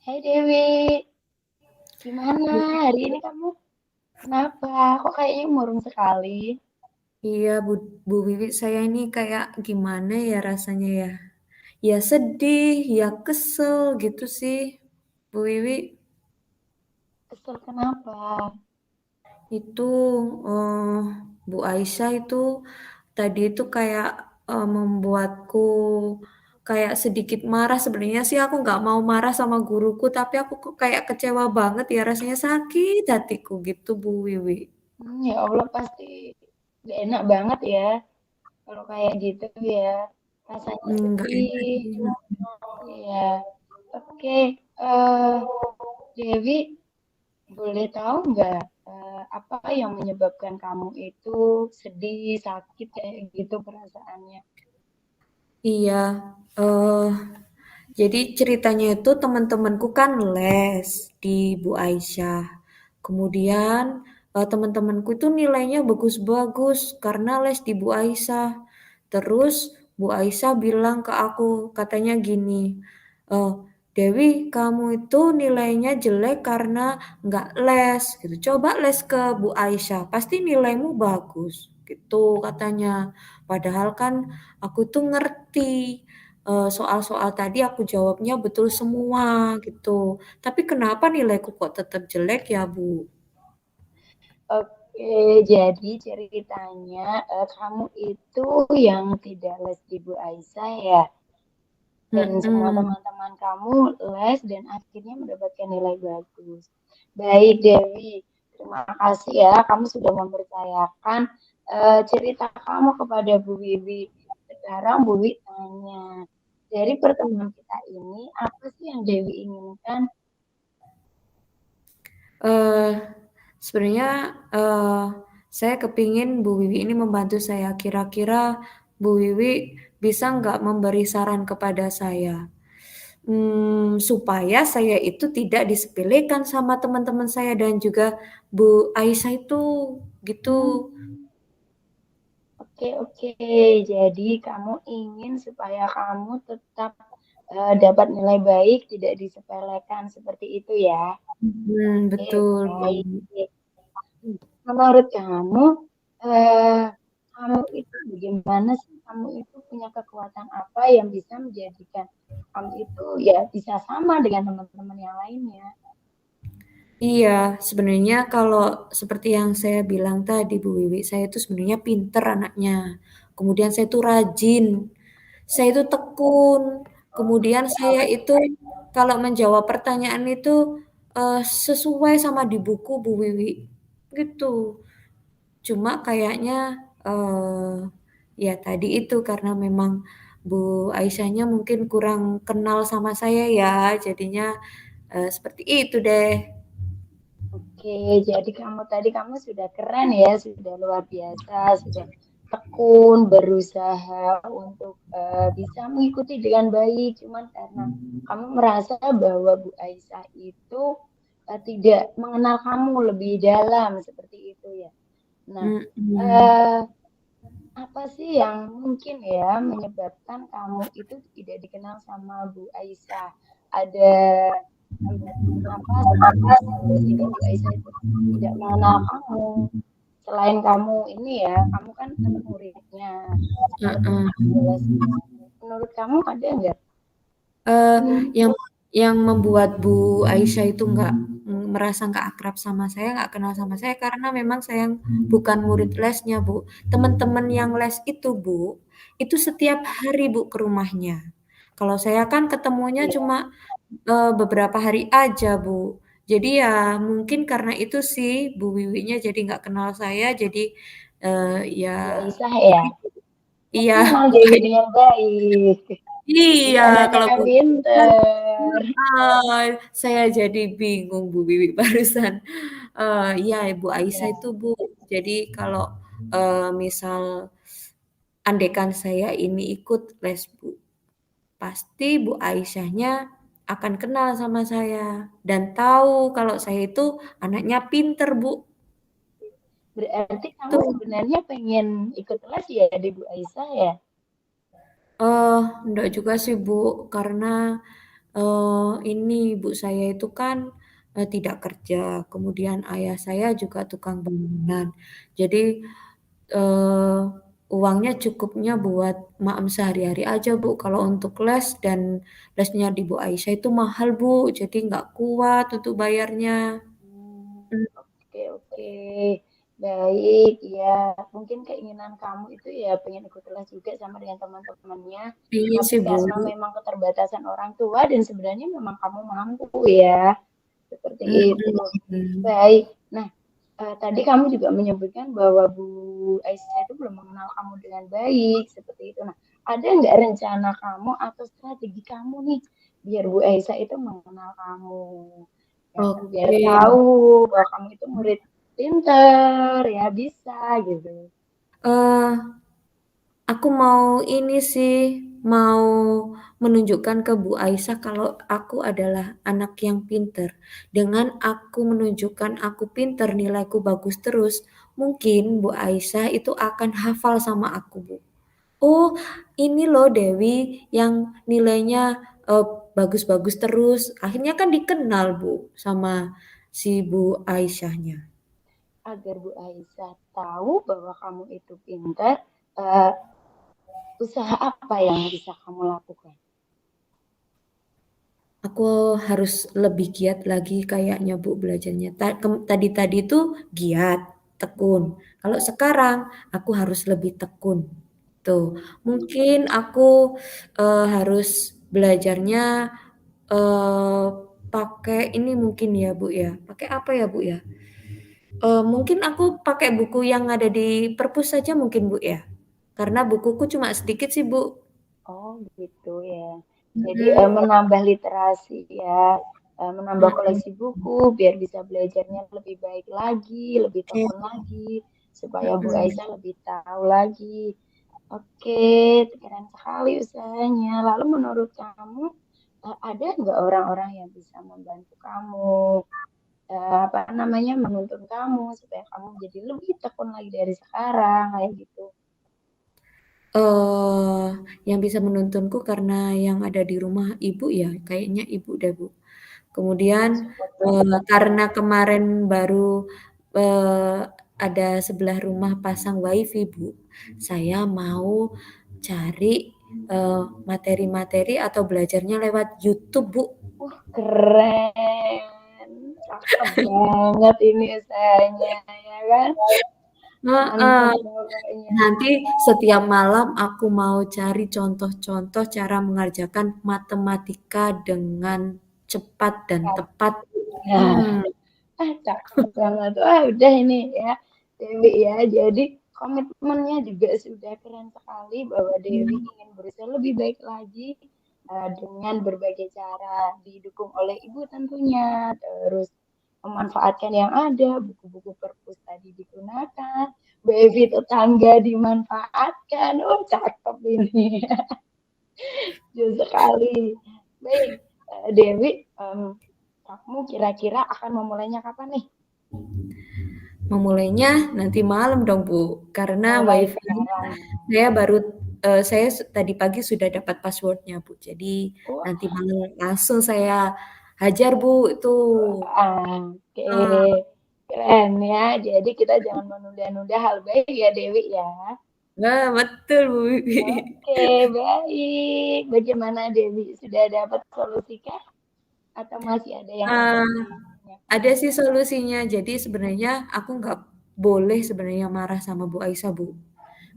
Hai Dewi, gimana Bu, hari ini kamu? Kenapa? Kok kayaknya murung sekali? iya Bu Wiwi, saya ini kayak gimana ya rasanya ya? Ya sedih, ya kesel gitu sih, Bu Wiwi. Kesel kenapa? Itu eh, Bu Aisyah itu tadi itu kayak membuatku kayak sedikit marah. Sebenarnya sih aku nggak mau marah sama guruku, tapi aku kok kayak kecewa banget ya, rasanya sakit hatiku gitu Bu Wiwi. Ya Allah pasti gak enak banget ya kalau kayak gitu ya. Rasanya Nggak enak. sedih. Ya, oke. eh Dewi, boleh tahu nggak apa yang menyebabkan kamu itu sedih, sakit kayak gitu perasaannya? Iya, eh jadi ceritanya itu teman-temanku kan les di Bu Aisyah. Kemudian teman-temanku itu nilainya bagus-bagus karena les di Bu Aisyah. Terus Bu Aisyah bilang ke aku, katanya gini, "Eh, Dewi, kamu itu nilainya jelek karena nggak les gitu. Coba les ke Bu Aisyah, pasti nilaimu bagus." Gitu katanya. Padahal kan aku tuh ngerti soal-soal tadi aku jawabnya betul semua gitu. Tapi kenapa nilaiku kok tetap jelek ya, Bu? Oke, jadi ceritanya kamu itu yang tidak les di Bu Aisyah ya, dan semua Mhm. teman-teman kamu les dan akhirnya mendapatkan nilai bagus. Baik, Dewi, terima kasih ya, kamu sudah mempercayakan cerita kamu kepada Bu Wiwi. Sekarang Bu Wiwi tanya, dari pertemuan kita ini, apa sih yang Dewi inginkan? Eh, sebenarnya eh, saya kepingin Bu Wiwi ini membantu saya. Kira-kira Bu Wiwi bisa nggak memberi saran kepada saya? Supaya saya itu tidak disepelekan sama teman-teman saya dan juga Bu Aisyah itu gitu. Hmm, oke, oke. Jadi kamu ingin supaya kamu tetap dapat nilai baik, tidak disepelekan seperti itu ya. Oke, Betul, Bu. baik. Menurut kamu, eh, kamu itu bagaimana sih? Kamu itu punya kekuatan apa yang bisa menjadikan kamu itu ya bisa sama dengan teman-teman yang lainnya? Iya, sebenarnya kalau seperti yang saya bilang tadi Bu Wiwi, saya itu sebenarnya pinter anaknya. Kemudian saya itu rajin, saya itu tekun. Kemudian saya itu kalau menjawab pertanyaan itu sesuai sama di buku Bu Wiwi. Gitu. Cuma kayaknya ya tadi itu karena memang Bu Aisyahnya mungkin kurang kenal sama saya ya, jadinya seperti itu deh. Oke, jadi kamu sudah keren ya, sudah luar biasa, sudah tekun, berusaha untuk bisa mengikuti dengan baik. Cuman karena kamu merasa bahwa Bu Aisyah itu tidak mengenal kamu lebih dalam seperti itu ya. Nah, Mhm. eh, apa sih yang mungkin ya menyebabkan kamu itu tidak dikenal sama Bu Aisyah? Ada hambatan apa sehingga Bu Aisyah itu tidak mengenal kamu? Selain kamu ini ya, kamu kan tetap muridnya, tetap Heeh. guru lesnya. Menurut kamu ada nggak? Eee, yang yang membuat Bu Aisyah itu nggak, merasa nggak akrab sama saya, nggak kenal sama saya, karena memang saya bukan murid lesnya, Bu. Teman-teman yang les itu, Bu, itu setiap hari, Bu, ke rumahnya. Kalau saya kan ketemunya Iya, cuma, beberapa hari aja, Bu. Jadi ya mungkin karena itu sih Bu Wiwinya jadi nggak kenal saya, jadi, ya Bu Aisyah ya. Tapi iya, memang Bu Dewi Ai dengan baik. iya, Jadi anaknya kalau kan Bu kan pinter. saya jadi bingung Bu Wiwi barusan. Iya Ibu Aisyah Iya. itu Bu, jadi kalau, misal andaikan saya ini ikut les Bu, pasti Bu Aisyahnya akan kenal sama saya dan tahu kalau saya itu anaknya pinter Bu. Berarti kamu Tuh, sebenarnya pengen ikut les ya di Bu Aisyah ya? enggak juga sih Bu, karena ini ibu saya itu kan, tidak kerja, kemudian ayah saya juga tukang bangunan. Jadi, eee, uangnya cukupnya buat maem sehari-hari aja, Bu. Kalau untuk les dan lesnya di Bu Aisyah itu mahal, Bu, jadi nggak kuat untuk bayarnya. Mmm, Oke, oke. Baik, ya. Mungkin keinginan kamu itu ya pengen ikut kelas juga sama dengan teman-temannya. iya Tapi sih, Bu. karena memang keterbatasan orang tua dan sebenarnya memang kamu mampu ya. Seperti itu. Mhm. Baik. Nah, tadi kamu juga menyebutkan bahwa Bu Aisyah itu belum mengenal kamu dengan baik, seperti itu. Nah, ada nggak rencana kamu atau strategi kamu nih biar Bu Aisyah itu mengenal kamu? Ya kan, biar Oke, tahu bahwa kamu itu murid pinter, ya bisa gitu. eee aku mau ini sih, mau menunjukkan ke Bu Aisyah kalau aku adalah anak yang pinter. Dengan aku menunjukkan aku pinter, nilaiku bagus terus, mungkin Bu Aisyah itu akan hafal sama aku, Bu. "Oh, ini loh Dewi yang nilainya, eee, bagus-bagus terus." Akhirnya kan dikenal, Bu, sama si Bu Aisyahnya. Agar Bu Aisyah tahu bahwa kamu itu pintar, eh, usaha apa yang bisa kamu lakukan? Aku harus lebih giat lagi kayaknya Bu belajarnya. Tadi-tadi itu giat, tekun. Kalau sekarang aku harus lebih tekun. Tuh, mungkin aku harus belajarnya eh, pakai ini mungkin ya Bu ya. Pakai apa ya Bu ya? Mungkin aku pakai buku yang ada di perpus saja mungkin Bu ya. Karena bukuku cuma sedikit sih Bu. Oh gitu ya. Jadi Mm-mm, menambah literasi ya, menambah koleksi mm-mm. buku biar bisa belajarnya lebih baik lagi, lebih Oke. tekun lagi, supaya Bu Mm-mm. Aisyah lebih tahu lagi. Oke, keren sekali usahanya. Lalu menurut kamu ada nggak orang-orang yang bisa membantu kamu, apa namanya, menuntun kamu supaya kamu jadi lebih tekun lagi dari sekarang kayak gitu? Eee, yang bisa menuntunku karena yang ada di rumah ibu ya, kayaknya ibu deh, Bu. Kemudian, Support banget. karena kemarin baru, eee, ada sebelah rumah pasang WiFi, Bu, saya mau cari, materi-materi atau belajarnya lewat YouTube, Bu. Wah, keren. Cakep banget ini usahanya, ya kan? Heeh. Mantap pokoknya. Nanti setiap malam aku mau cari contoh-contoh cara mengerjakan matematika dengan cepat dan tepat. Nah, Hmm, cakep banget. Wah, udah ini ya, Dewi ya. Jadi komitmennya juga sudah keren sekali bahwa Dewi ingin berusaha lebih baik lagi dengan berbagai cara, didukung oleh ibu tentunya, terus memanfaatkan yang ada, buku-buku perpus tadi digunakan, baby tetangga dimanfaatkan. Oh, cakep ini. Jauh sekali. Baik, Dewi, kamu kira-kira akan memulainya kapan nih? memulainya nanti malam dong, Bu. Karena Mulai WiFi-nya sekarang. saya baru saya tadi pagi sudah dapat password-nya, Bu. Jadi nanti Wah, malam langsung saya hajar, Bu, itu. oke. Ah, Keren ya. Jadi kita jangan menunda-nunda hal baik ya, Dewi ya. nah, betul, Bu. Oke, baik. Bagaimana Dewi? Sudah dapat solusi kah? Atau masih ada yang ingin Ah, ditanyakan? ada sih solusinya. Jadi sebenarnya aku nggak boleh sebenarnya marah sama Bu Aisyah, Bu.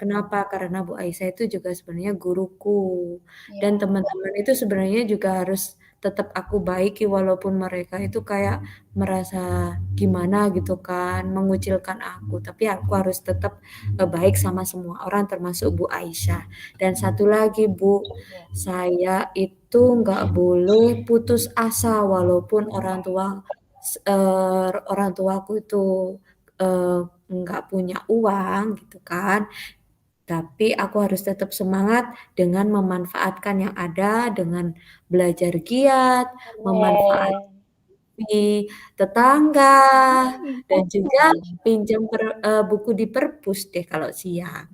Kenapa? Karena Bu Aisyah itu juga sebenarnya guruku dan Ya, teman-teman itu sebenarnya juga harus tetap aku baiki walaupun mereka itu kayak merasa gimana gitu kan, mengucilkan aku. Tapi aku harus tetap baik sama semua orang termasuk Bu Aisyah. Dan satu lagi Bu, ya. saya itu nggak boleh putus asa walaupun orang tuaku itu eh, nggak punya uang gitu kan. Tapi aku harus tetap semangat dengan memanfaatkan yang ada, dengan belajar giat, memanfaatkan Keren. tetangga, Hmm, dan juga pinjam buku di perpus deh kalau siang.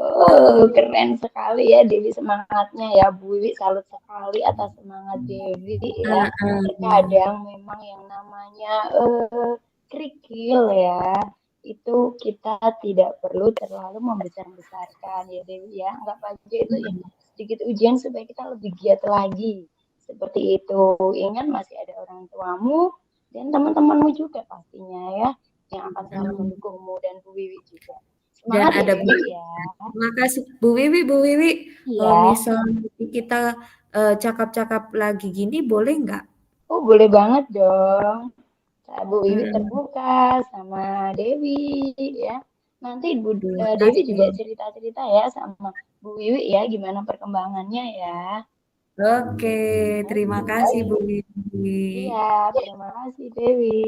Oh, keren sekali ya Dewi semangatnya ya. Bu Wiwi salut sekali atas semangat Dewi ya. Heeh. Terkadang memang yang namanya kerikil ya, itu kita tidak perlu terlalu membesar-besarkan ya Dewi ya. Anggap aja itu ya sedikit ujian supaya kita lebih giat lagi. Seperti itu. Ingat masih ada orang tuamu dan teman-temanmu juga pastinya ya yang akan selalu Mhm. mendukungmu dan Bu Wiwi juga. Dan Semangat ya ada Dewi ya. terima kasih Bu Wiwi, kalau Iya. misalnya kita, cakap-cakap lagi gini boleh nggak? Oh, boleh banget dong. Bu Wiwi Mhm. terbuka sama Dewi ya. Nanti Terima Dewi juga kasih. cerita-cerita ya sama Bu Wiwi ya gimana perkembangannya ya. Oke, terima Oke. kasih Bu Wiwi. Iya, terima kasih Dewi.